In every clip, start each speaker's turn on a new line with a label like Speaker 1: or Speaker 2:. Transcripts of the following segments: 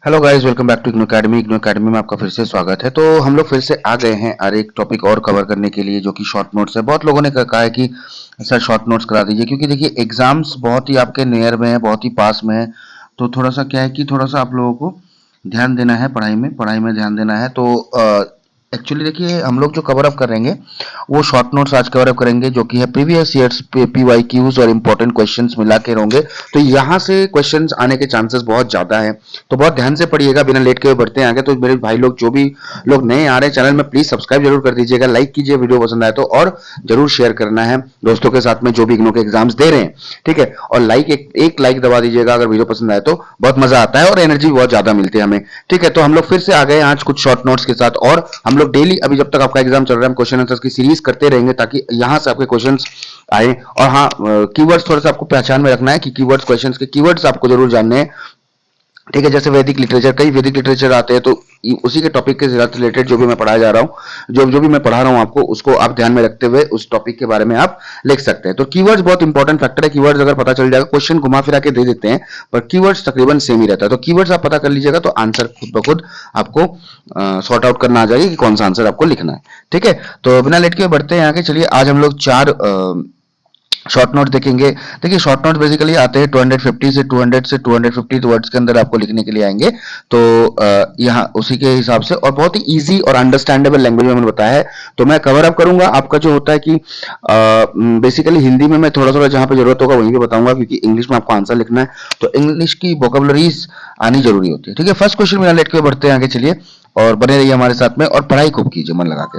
Speaker 1: Hello guys, welcome back to IGNOU academy. IGNOU academy में आपका फिर से स्वागत है। तो हम लोग फिर से आ गए हैं और एक टॉपिक और कवर करने के लिए, जो कि शॉर्ट नोट्स है। बहुत लोगों ने कहा है कि सर शॉर्ट नोट्स करा दीजिए, क्योंकि देखिए एग्जाम्स बहुत ही आपके नियर में है, बहुत ही पास में है। तो थोड़ा सा क्या है कि थोड़ा सा आप लोगों को ध्यान देना है, पढ़ाई में ध्यान देना है। तो एक्चुअली देखिए, हम लोग जो कवर अप करेंगे वो शॉर्ट नोट्स आज कवर अप करेंगे, जो कि है प्रीवियस ईयर्स पीवाईक्यूज और इंपॉर्टेंट क्वेश्चंस मिला के होंगे। तो यहाँ से क्वेश्चंस आने के चांसेस बहुत ज्यादा है। तो बहुत ध्यान से पढ़िएगा, बिना लेट के हुए बढ़ते हैं आगे। तो मेरे भाई लोग, जो भी लोग नए आ रहे हैं चैनल में, प्लीज सब्सक्राइब जरूर कर दीजिएगा, लाइक कीजिए वीडियो पसंद आए तो, और जरूर शेयर करना है दोस्तों के साथ में जो भी इग्नू के एग्जाम्स दे रहे हैं। ठीक है, और लाइक एक लाइक दबा दीजिएगा अगर वीडियो पसंद आए तो। बहुत मजा आता है और एनर्जी बहुत ज्यादा मिलती है हमें। ठीक है, तो हम लोग फिर से आ गए आज कुछ शॉर्ट नोट्स के साथ, और हम लोग डेली, अभी जब तक आपका एग्जाम चल रहा है, हम क्वेश्चन आंसर्स की सीरीज करते रहेंगे, ताकि यहां से आपके क्वेश्चंस आए। और हाँ, कीवर्ड्स थोड़ा सा आपको पहचान में रखना है कि कीवर्ड्स, क्वेश्चंस के कीवर्ड्स आपको जरूर जानने हैं। ठीक है, जैसे वैदिक लिटरेचर, कई वैदिक लिटरेचर आते हैं, तो उसी के टॉपिक के साथ रिलेटेड जो भी मैं पढ़ाया जा रहा हूँ, जो जो भी मैं पढ़ा रहा हूँ आपको, उसको आप ध्यान में रखते हुए उस टॉपिक के बारे में आप लिख सकते हैं। तो कीवर्ड्स बहुत इंपॉर्टेंट फैक्टर है। कीवर्ड्स अगर पता चल जाएगा, क्वेश्चन घुमा फिरा के दे देते हैं, पर कीवर्ड्स तकरीबन सेम ही रहता है। तो कीवर्ड्स आप पता कर लीजिएगा, तो आंसर खुद ब खुद आपको सॉर्ट आउट करना आ जाएगी कि कौन सा आंसर आपको लिखना है। ठीक है, तो बिना लेट के बढ़ते हैं आगे। चलिए, आज हम लोग चार शॉर्ट नोट देखेंगे। देखिए, शॉर्ट नोट बेसिकली आते हैं 250 से 250 वर्ड्स के अंदर आपको लिखने के लिए आएंगे। तो यहाँ उसी के हिसाब से, और बहुत ही इजी और अंडरस्टैंडेबल लैंग्वेज में मैंने बताया है। तो मैं कवर अप करूंगा। आपका जो होता है कि बेसिकली हिंदी में मैं थोड़ा थोड़ा जहां पे जरूरत होगा वहीं पे बताऊंगा, क्योंकि इंग्लिश में आपको आंसर लिखना है, तो इंग्लिश की वोकेबलरीज आनी जरूरी होती है। ठीक है, फर्स्ट क्वेश्चन में लेट के बढ़ते हैं आगे। चलिए, और बने रहिए हमारे साथ में, और पढ़ाई खूब कीजिए मन लगा के।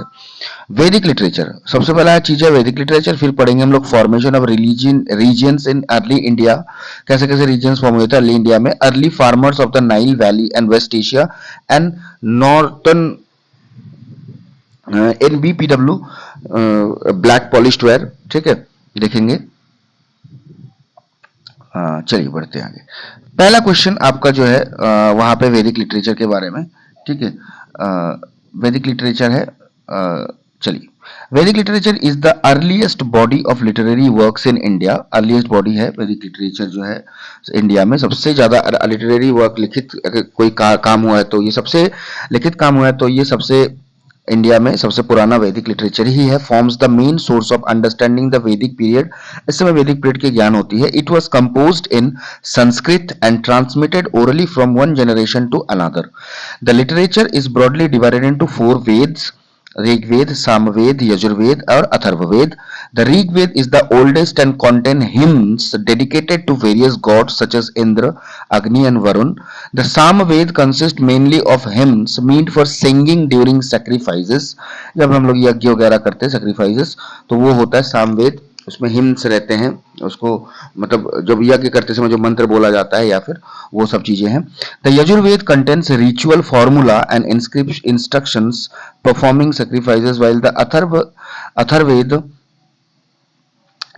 Speaker 1: वैदिक लिटरेचर सबसे पहला चीज है, वैदिक लिटरेचर। फिर पढ़ेंगे हम लोग formation of religion regions in early India, कैसे कैसे रीजन्स फॉर्म हुए थे अर्ली इंडिया में। Early farmers of the Nile valley and West Asia and northern in BPW black polished ware. ठीक है, देखेंगे। चलिए बढ़ते हैं आगे। पहला क्वेश्चन आपका जो है वहां पे वैदिक लिटरेचर के बारे में। ठीक है, वैदिक लिटरेचर है। चलिए, वैदिक literature is the earliest body of literary works in India. Earliest body है वैदिक लिटरेचर जो है इंडिया में। सबसे ज्यादा लिटरेरी वर्क लिखित, अगर कोई काम हुआ है तो ये सबसे लिखित काम हुआ है, तो ये सबसे इंडिया में सबसे पुराना वैदिक लिटरेचर ही है। Forms the main source of understanding the Vedic period. इस समय वैदिक पीरियड की ज्ञान होती है। It was composed in Sanskrit and transmitted orally from one generation to another. The literature is broadly divided into four Vedas: Rigveda, Samaveda, Yajurveda और Atharvaveda. The Rigved is the oldest and contain hymns dedicated to various gods such as Indra, Agni and Varun. The Samved consist mainly of hymns meant for singing during sacrifices. जब हम लोग यज्ञ वगैरह करते हैं sacrifices, तो वो होता है सामवेद। उसमें हिम्स रहते हैं, उसको मतलब जब यज्ञ करते समय जो मंत्र बोला जाता है या फिर वो सब चीजें हैं। The Yajurveda contains ritual formula and instructions performing sacrifices, while the Atharvaveda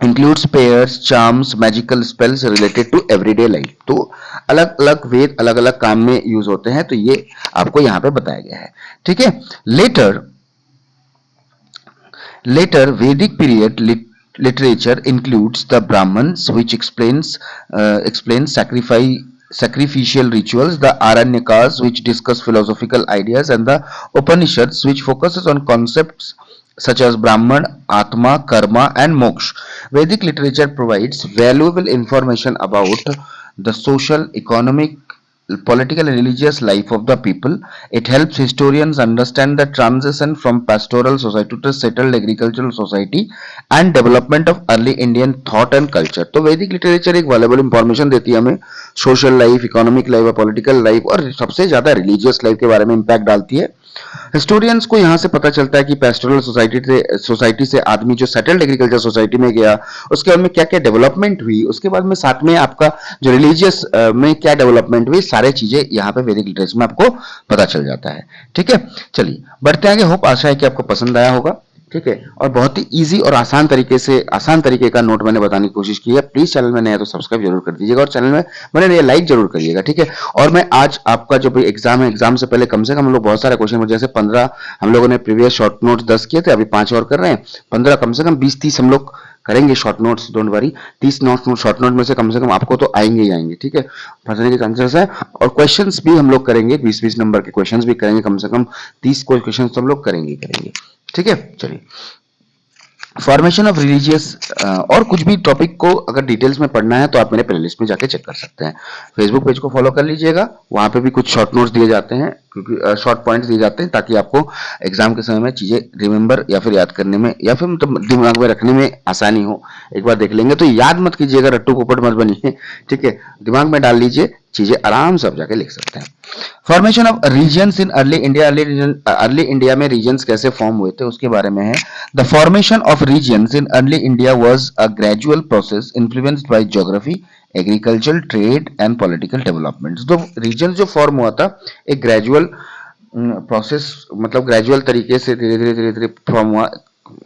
Speaker 1: includes prayers, charms, magical spells related to everyday life. तो अलग अलग वेद अलग अलग काम में यूज होते हैं, तो ये आपको यहाँ पे बताया गया है। ठीक है, Later Vedic period literature includes the Brahmans, which explains sacrificial rituals, the Aranyakas, which discuss philosophical ideas, and the Upanishads, which focuses on concepts such as Brahman, Atma, Karma, and Moksha. Vedic literature provides valuable information about the social, economic, political and religious life of the people. It helps historians understand the transition from pastoral society to settled agricultural society and development of early Indian thought and culture. तो वैदिक literature एक valuable information देती है हमें social life, economic life और political life, और सबसे ज्यादा रिलीजियस लाइफ के बारे में इंपैक्ट डालती है। हिस्टोरियंस को यहाँ से पता चलता है कि पेस्टोरल सोसाइटी से आदमी जो सेटल्ड एग्रीकल्चर सोसाइटी में गया, उसके बाद में क्या क्या डेवलपमेंट हुई, उसके बाद में साथ में आपका जो रिलीजियस में क्या डेवलपमेंट हुई, सारे चीजें यहाँ पे वैदिक लिटरेचर में आपको पता चल जाता है। ठीक है, चलिए बढ़ते आगे। होप आशा है कि आपको पसंद आया होगा। ठीक है, और बहुत ही इजी और आसान तरीके का नोट मैंने बताने की कोशिश की है। प्लीज चैनल में नए हैं तो सब्सक्राइब जरूर कर दीजिएगा, और चैनल में बने रहिए, लाइक जरूर करिएगा। ठीक है, और मैं आज आपका जो एग्जाम है, एग्जाम से पहले कम से कम हम लोग बहुत सारे क्वेश्चन, जैसे 15 हम लोगों ने प्रीवियस शॉर्ट नोट 10 किए थे, अभी 5 और कर रहे हैं, 15 कम से कम 20-30 हम लोग करेंगे short notes, don't worry. 30 note short note में से कम आपको तो आएंगे ही आएंगे, ठीक है, फंसने के चांसेस है। और क्वेश्चंस भी हम लोग करेंगे, 20-20 नंबर के क्वेश्चंस भी करेंगे, कम से कम 30 क्वेश्चंस तो हम लोग करेंगे ही करेंगे, ठीक है। चलिए, फॉर्मेशन ऑफ रिलीजियस, और कुछ भी टॉपिक को अगर डिटेल्स में पढ़ना है तो आप मेरे प्लेलिस्ट में जाके चेक कर सकते हैं। फेसबुक पेज को फॉलो कर लीजिएगा, वहां पे भी कुछ शॉर्ट नोट्स दिए जाते हैं, क्योंकि शॉर्ट पॉइंट्स दिए जाते हैं ताकि आपको एग्जाम के समय में चीजें रिमेंबर या फिर याद करने में या फिर मतलब दिमाग में रखने में आसानी हो। एक बार देख लेंगे तो याद मत कीजिएगा, रट्टू पोपट मत बनिए, ठीक है, दिमाग में डाल लीजिए, चीजें आराम से आप जाके लिख सकते हैं। Formation of regions in early India, early India में रीजन्स कैसे फॉर्म हुए थे उसके बारे में है। The formation of regions in early India was a gradual process influenced by geography, agriculture, trade and political developments. तो रीजन जो फॉर्म हुआ था एक ग्रेजुअल प्रोसेस, मतलब ग्रेजुअल तरीके से धीरे धीरे फॉर्म हुआ,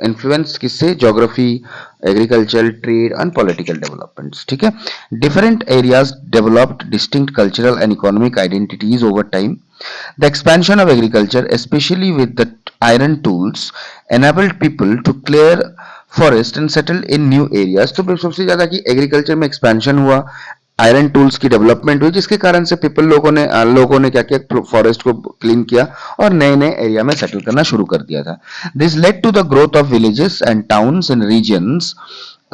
Speaker 1: इन्फ्लुएंस किससे, geography, agriculture, trade and political developments, ठीक है। Different areas developed distinct cultural and economic identities over time. The expansion of agriculture, especially with the iron tools, enabled people to clear forest and settle in new areas। तो सबसे ज्यादा कि agriculture में expansion हुआ, iron tools की development हुई, जिसके कारण से पीपल लोगों ने क्या किया, फॉरेस्ट को क्लीन किया और नए नए एरिया में सेटल करना शुरू कर दिया था। This led to the growth of villages and towns in regions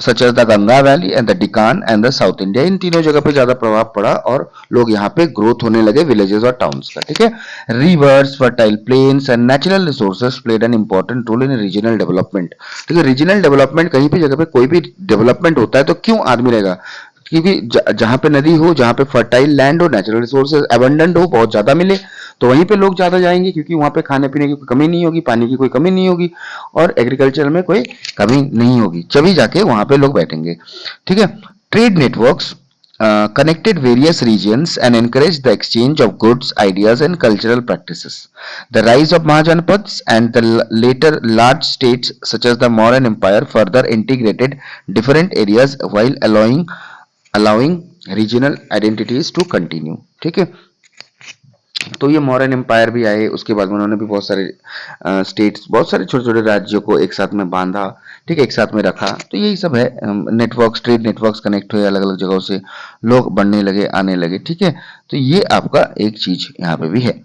Speaker 1: such as the Ganga valley and the Deccan and the South India. इन तीनों जगह पे ज्यादा प्रभाव पड़ा और लोग यहाँ पे ग्रोथ होने लगे विलेजेस और टाउन्स का, ठीक है। Rivers, fertile plains and natural resources played an important role in regional development. ठीक है, रीजनल डेवलपमेंट, कहीं भी जगह पे कोई भी डेवलपमेंट होता है तो क्यों आदमी रहेगा, क्योंकि जहां पे नदी हो, जहां पे फर्टाइल लैंड हो, नेचुरल रिसोर्सेज अबंडेंट हो, बहुत ज्यादा मिले, तो वहीं पे लोग ज्यादा जाएंगे, क्योंकि वहां पे खाने पीने की कोई कमी नहीं होगी, पानी की कोई कमी नहीं होगी और एग्रीकल्चर में कोई कमी नहीं होगी, तभी जाके वहां पे लोग बैठेंगे, ठीक है। Trade networks connected various regions and encouraged the exchange of goods, ideas and cultural practices. The rise of Mahajanapads and the later large states such as the Mauryan Empire further integrated different areas while allowing regional identities to continue, ठीक है। तो ये Mauryan empire भी आए, उसके बाद उन्होंने भी बहुत सारे स्टेट्स, बहुत सारे छोटे छोटे राज्यों को एक साथ में बांधा, ठीक है, एक साथ में रखा। तो यही सब है, नेटवर्क्स, ट्रेड नेटवर्क्स कनेक्ट हुए, अलग अलग जगहों से लोग बढ़ने लगे, आने लगे, ठीक है। तो ये आपका एक चीज यहाँ पे भी है।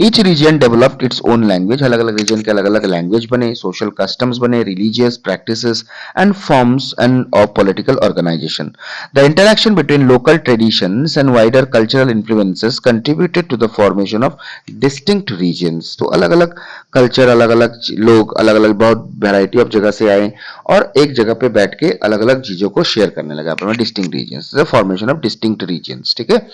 Speaker 1: Each region developed its own language, अलग अलग रीजन के अलग अलग लैंग्वेज बने, सोशल कस्टम्स बने, religious practices and forms and of political organisation. The interaction between local traditions and wider cultural influences contributed to the formation of distinct regions. तो अलग अलग कल्चर, अलग अलग लोग, अलग अलग बहुत वैरायटी ऑफ जगह से आए और एक जगह पे बैठ के अलग अलग चीजों को शेयर करने लगा अपना distinct regions, the formation of distinct regions, ठीक है।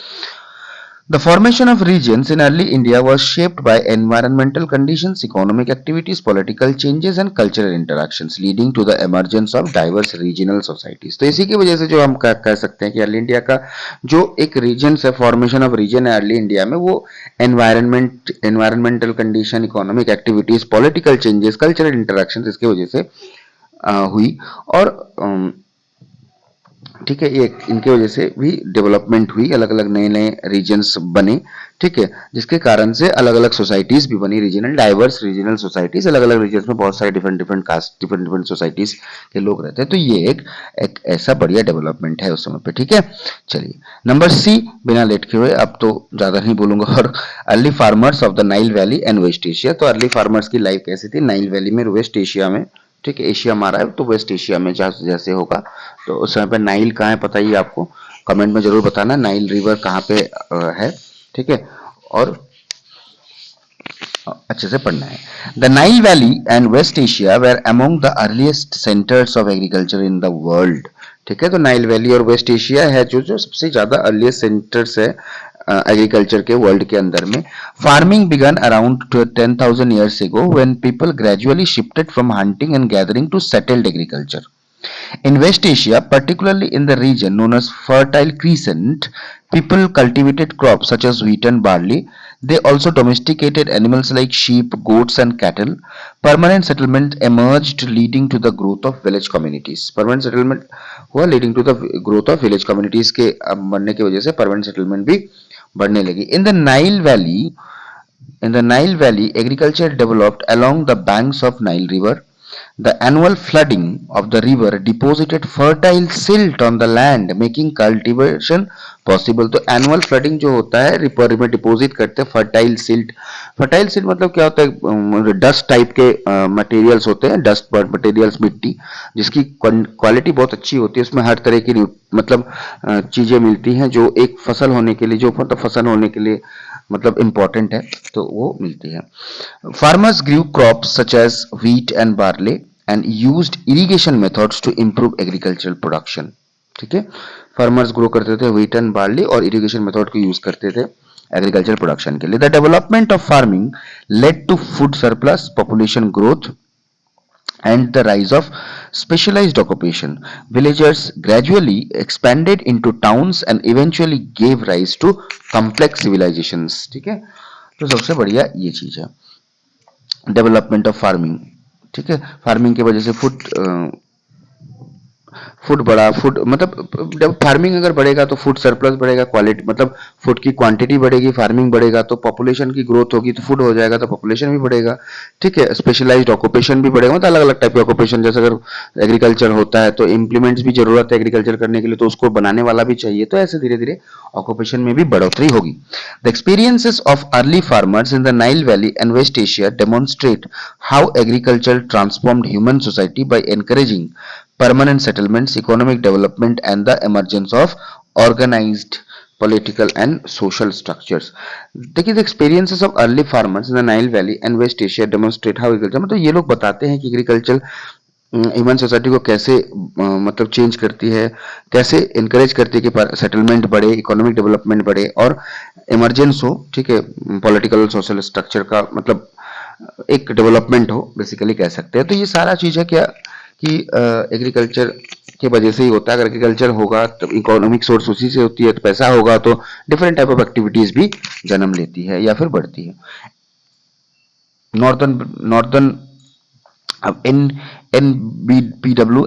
Speaker 1: The formation of regions in early India was shaped by environmental conditions, economic activities, political changes and cultural interactions, leading to the emergence of diverse regional societies। तो इसी की वजह से जो हम कह सकते हैं कि अर्ली इंडिया का जो एक रीजन है, फॉर्मेशन ऑफ रीजन है अर्ली इंडिया में, वो environmental condition, economic activities, political changes, cultural interaction, इसकी वजह से हुई और ठीक है, ये इनके वजह से भी डेवलपमेंट हुई, अलग अलग नए नए रीजन्स बने, ठीक है, जिसके कारण से अलग अलग सोसाइटीज भी बनी, रीजनल डाइवर्स रीजनल सोसाइटीज, अलग अलग रीजन्स में बहुत सारे different different caste, different different societies के लोग रहते हैं। तो ये एक ऐसा बढ़िया डेवलपमेंट है उस समय पे, ठीक है। चलिए, नंबर सी, बिना लेट के हुए अब तो ज्यादा नहीं बोलूंगा। और early farmers of the Nile valley and West Asia. तो अर्ली फार्मर्स की लाइफ कैसी थी, नाइल वैली में, वेस्ट एशिया में, ठीक है, एशिया हमारा है तो वेस्ट एशिया में जैसे होगा। तो उस समय पे नाइल कहाँ है पता ही आपको, कमेंट में जरूर बताना नाइल रिवर कहाँ पे है, ठीक है, और अच्छे से पढ़ना है। The Nile valley and West Asia were among the earliest centres of agriculture in the world, ठीक है। तो नाइल वैली और वेस्ट एशिया है जो जो सबसे ज्यादा अर्लीस्ट सेंटर्स है एग्रीकल्चर के वर्ल्ड के अंदर में। Farming began around 10,000 years ago when people gradually shifted from hunting and gathering to settled agriculture. In West Asia, particularly in the region known as Fertile Crescent, people cultivated crops such as wheat and barley. They also domesticated animals like sheep, goats, and cattle. Permanent settlement emerged, leading to the growth of village communities. Permanent settlement हुआ leading to the growth of village communities के बनने की वजह से permanent settlement भी बढ़ने लगी। In the Nile Valley, agriculture developed along the banks of Nile River. The annual flooding of the river deposited fertile silt on the land, making cultivation possible. तो annual flooding जो होता है river में deposit करते हैं fertile silt. Fertile silt मतलब क्या होता है, डस्ट टाइप के मटेरियल्स होते हैं, डस्ट मटेरियल्स, मिट्टी जिसकी क्वालिटी बहुत अच्छी होती है, उसमें हर तरह की मतलब चीजें मिलती हैं जो एक फसल होने के लिए, जो मतलब फसल होने के लिए मतलब इम्पोर्टेंट है, तो वो मिलती है. Farmers grew crops such as wheat and barley and used irrigation methods to improve agricultural production. ठीक है, फार्मर्स ग्रो करते थे व्हीट एंड बार्ली और इरिगेशन मेथड को यूज करते थे एग्रीकल्चर प्रोडक्शन के लिए. The development of farming led to food surplus, population growth and the rise of specialized occupation. Villagers gradually expanded into towns and eventually gave rise to complex civilizations. ठीक है, तो सबसे बढ़िया ये चीज है डेवलपमेंट ऑफ फार्मिंग. ठीक है, फार्मिंग की वजह से फूड बढ़ा, फूड मतलब जब फार्मिंग अगर बढ़ेगा तो फूड सरप्लस बढ़ेगा, क्वालिटी मतलब फूड की क्वांटिटी बढ़ेगी, फार्मिंग बढ़ेगा तो पॉपुलेशन की ग्रोथ होगी, तो फूड हो जाएगा तो पॉपुलेशन भी बढ़ेगा. ठीक है, स्पेशलाइज्ड ऑक्यूपेशन भी बढ़ेगा, मतलब अलग अलग टाइप के ऑक्यूपेशन, जैसे अगर एग्रीकल्चर होता है तो इम्प्लीमेंट्स भी जरूरत है एग्रीकल्चर करने के लिए, तो उसको बनाने वाला भी चाहिए, तो ऐसे धीरे धीरे ऑक्यूपेशन में भी बढ़ोतरी होगी. The experiences of early farmers in the Nile valley and West Asia demonstrate how agriculture transformed human society by encouraging permanent settlements, economic development, and the emergence of organized political and social structures. देखिए, the experiences of early farmers in the Nile Valley and West Asia demonstrate how agriculture, मतलब ये लोग बताते हैं कि agriculture human society को कैसे मतलब चेंज करती है, कैसे इनकरेज करती है कि सेटलमेंट बढ़े, इकोनॉमिक डेवलपमेंट बढ़े और इमरजेंस हो. ठीक है, पॉलिटिकल सोशल स्ट्रक्चर का मतलब एक डेवलपमेंट हो, बेसिकली कह सकते हैं. तो ये सारा चीज है क्या कि एग्रीकल्चर की वजह से ही होता है. अगर एग्रीकल्चर होगा तो इकोनॉमिक सोर्स उसी से होती है, तो पैसा होगा तो डिफरेंट टाइप ऑफ एक्टिविटीज भी जन्म लेती है या फिर बढ़ती है. नॉर्दर्न नॉर्दर्न अब एनबीपीडब्ल्यू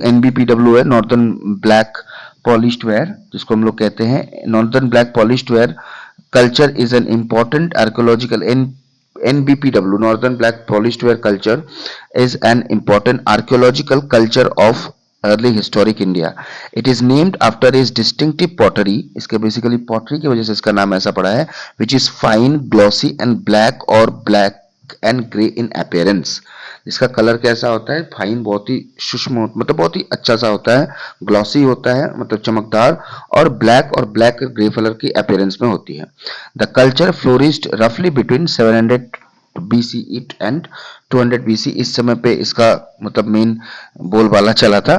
Speaker 1: है नॉर्दर्न ब्लैक पॉलिश्ड वेयर, जिसको हम लोग कहते हैं northern black polished ware culture is an important archaeological. NBPW, Northern Black Polished Ware Culture, is an important archaeological culture of early historic India. It is named after its distinctive pottery. इसके basically pottery की वजह से इसका नाम ऐसा पड़ा है, which is fine, glossy and black or black and grey in appearance. इसका कलर कैसा होता है, फाइन, बहुत ही सूक्ष्म, मतलब बहुत ही अच्छा सा होता है, ग्लॉसी होता है मतलब चमकदार, और ब्लैक ग्रे कलर की अपीयरेंस में होती है. द कल्चर फ्लोरिस्ड रफली बिटवीन 700 BCE एंड 200 BC. इस समय पे इसका मतलब मेन बोलबाला चला था.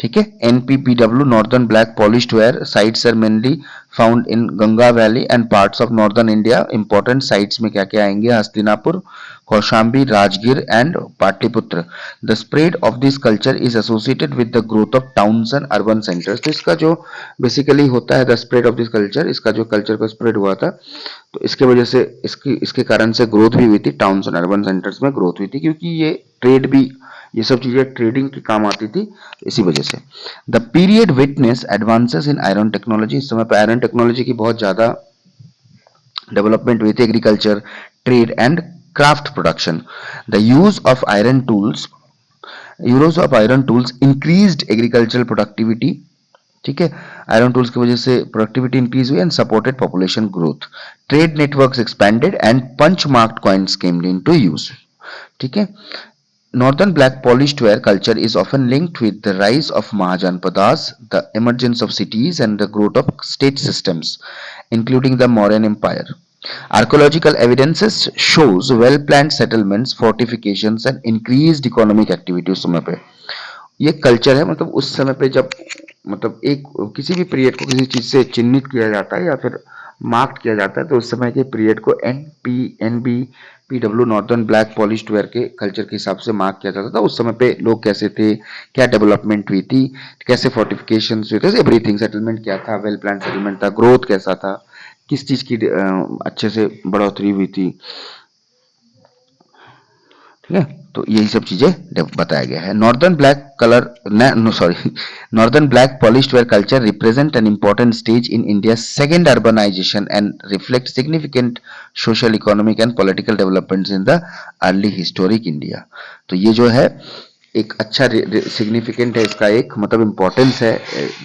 Speaker 1: ठीक है, NPPW northern black polished ware sites are mainly found in Ganga valley and parts of northern India. Important sites में क्या क्या आएंगे, Hastinapur, Kaushambi, Rajgir and Pataliputra. The spread of this culture is associated with the growth of towns and urban centres. तो इसका जो basically होता है the spread of this culture, इसका जो कल्चर का स्प्रेड हुआ था तो इसके वजह से इसके कारण से ग्रोथ भी हुई थी, टाउन्स एंड अर्बन सेंटर्स में ग्रोथ हुई थी, क्योंकि ये ट्रेड भी, ये सब चीजें ट्रेडिंग के काम आती थी, इसी वजह से. The period witness advances in iron technology. इस समय पे आयरन टेक्नोलॉजी की बहुत ज्यादा डेवलपमेंट हुई थी, agriculture, trade and craft production. The use of iron tools increased agricultural productivity. ठीक है, आयरन टूल्स की वजह से प्रोडक्टिविटी इंक्रीज हुई and supported population growth. Trade networks expanded and punch marked coins came into use. ठीक है, Northern black polished ware culture is often linked with the rise of Mahajanpadas, the emergence of cities, and the growth of state systems, including the Mauryan Empire. Archaeological evidences shows well-planned settlements, fortifications, and increased economic activity उस समय पे. ये culture है, मतलब उस समय पे जब मतलब एक किसी भी पीरियड को किसी चीज से चिन्हित किया जाता है या फिर मार्क किया जाता है, तो उस समय के पीरियड को NBPW northern black polished where के कल्चर के हिसाब से मार्क किया जाता था. उस समय पे लोग कैसे थे, क्या डेवलपमेंट हुई थी, कैसे फोर्टिफिकेशन हुए थे, एवरीथिंग, सेटलमेंट क्या था, वेल प्लान सेटलमेंट था, ग्रोथ कैसा था, किस चीज की अच्छे से बढ़ोतरी हुई थी. ठीक है, तो यही सब चीजें बताया गया है. Northern black polished ware culture represent an important stage in India second urbanisation and reflect significant social, economic and political developments in the early historic India. तो ये जो है एक अच्छा सिग्निफिकेंट है इसका, एक मतलब इम्पोर्टेंस है,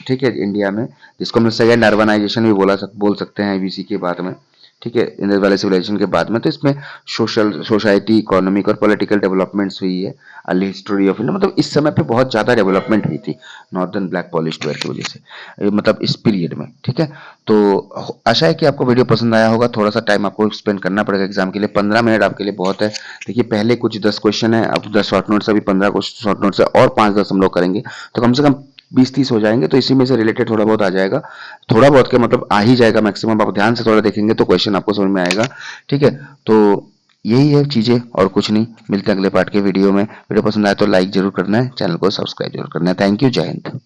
Speaker 1: ठीक है, इंडिया में, जिसको हम सेकेंड अर्बनाइजेशन भी बोल सकते हैं आईबीसी के बाद में, ठीक है, इंडस वैली सिविलाइजेशन के बाद में। तो इसमें सोसाइटी, इकोनॉमिक और पॉलिटिकल डेवलपमेंट्स हुई है। अर्ली हिस्टोरी ऑफ इंडिया, मतलब इस समय पे बहुत ज़्यादा डेवलपमेंट हुई थी नॉर्दर्न ब्लैक पॉलिश्ड वेयर की वजह से, मतलब इस पीरियड में, ठीक है। तो आशा है कि आपको वीडियो पसंद आया होगा। थोड़ा सा टाइम आपको स्पेंड करना पड़ेगा एग्जाम के लिए, 15 मिनट आपके लिए बहुत है। देखिए पहले कुछ 10 क्वेश्चन है, अब 10 शॉर्ट नोट्स, अभी 15 शॉर्ट नोट्स है, और 5-10 हम लोग करेंगे तो कम से कम 20-30 हो जाएंगे। तो इसी में से रिलेटेड थोड़ा बहुत आ जाएगा, थोड़ा बहुत के मतलब आ ही जाएगा मैक्सिमम। आप ध्यान से थोड़ा देखेंगे तो क्वेश्चन आपको समझ में आएगा, ठीक है। तो यही है चीजें, और कुछ नहीं। मिलते हैं अगले पार्ट के वीडियो में। वीडियो पसंद आए तो लाइक जरूर करना है, चैनल को सब्सक्राइब जरूर करना है। थैंक यू, जय हिंद।